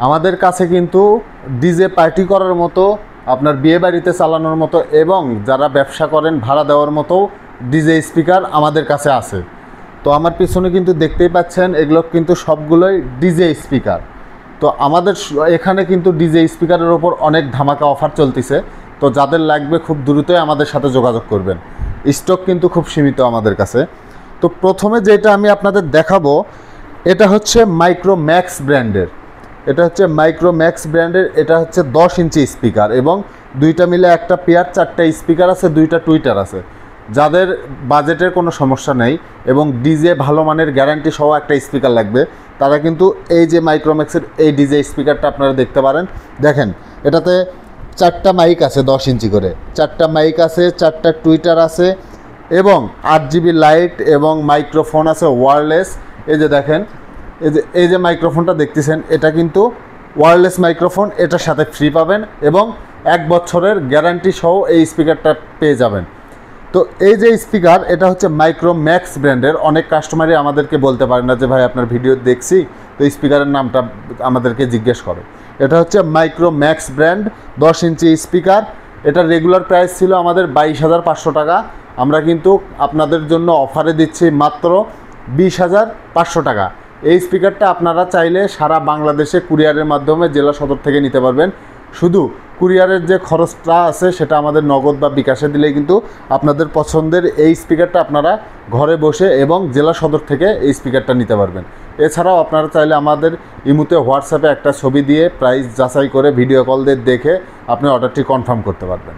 আমাদের কাছে কিন্তু ডিজে পার্টি করার মতো, আপনার বিয়ে বাড়িতে চালানোর মতো এবং যারা ব্যবসা করেন ভাড়া দেওয়ার মতো ডিজে স্পিকার আমাদের কাছে আছে। তো আমার পিছনে কিন্তু দেখতেই পাচ্ছেন এগুলো কিন্তু সবগুলোই ডিজে স্পিকার। তো আমাদের এখানে কিন্তু ডিজে স্পিকারের ওপর অনেক ধামাকা অফার চলতেছে। তো যাদের লাগবে খুব দ্রুতই আমাদের সাথে যোগাযোগ করবেন, স্টক কিন্তু খুব সীমিত আমাদের কাছে। তো প্রথমে যেটা আমি আপনাদের দেখাবো এটা হচ্ছে মাইক্রোম্যাক্স ব্র্যান্ডের। এটা হচ্ছে 10 ইঞ্চি স্পিকার এবং দুইটা মিলে একটা পেয়ার 4টা স্পিকার আছে, 2টা টুইটার আছে। যাদের বাজেটের কোনো সমস্যা নেই এবং ডিজে ভালো মানের গ্যারান্টি সহ একটা স্পিকার লাগবে, তারা কিন্তু এই যে মাইক্রোম্যাক্সের এই ডিজে স্পিকারটা আপনারা দেখতে পারেন। দেখেন এটাতে 4টা মাইক আছে, 10 ইঞ্চি করে 4টা মাইক আছে, 4টা টুইটার আছে এবং 8 জিবি লাইট এবং মাইক্রোফোন আছে ওয়্যারলেস। এই যে দেখেন এই যে মাইক্রোফোনটা দেখতেছেন এটা কিন্তু ওয়্যারলেস মাইক্রোফোন, এটার সাথে ফ্রি পাবেন এবং 1 বছরের গ্যারান্টি সহ এই স্পিকারটা পেয়ে যাবেন। তো এই যে স্পিকার এটা হচ্ছে মাইক্রোম্যাক্স ব্র্যান্ডের। অনেক কাস্টমারই আমাদেরকে বলতে পারে না যে ভাই আপনার ভিডিও দেখছি, তো স্পিকারের নামটা আমাদেরকে জিজ্ঞেস করে। এটা হচ্ছে মাইক্রোম্যাক্স ব্র্যান্ড 10 ইঞ্চি স্পিকার। এটার রেগুলার প্রাইস ছিল আমাদের 22,500 টাকা। আমরা কিন্তু আপনাদের জন্য অফারে দিচ্ছি মাত্র 20,500 টাকা। এই স্পিকারটা আপনারা চাইলে সারা বাংলাদেশে কুরিয়ারের মাধ্যমে জেলা সদর থেকে নিতে পারবেন। শুধু কুরিয়ারের যে খরচটা আছে সেটা আমাদের নগদ বা বিকাশে দিলে কিন্তু আপনাদের পছন্দের এই স্পিকারটা আপনারা ঘরে বসে এবং জেলা সদর থেকে এই স্পিকারটা নিতে পারবেন। এছাড়াও আপনারা চাইলে আমাদের ইমুতে হোয়াটসঅ্যাপে একটা ছবি দিয়ে প্রাইস যাচাই করে ভিডিও কল দিয়ে দেখে আপনি অর্ডারটি কনফার্ম করতে পারবেন।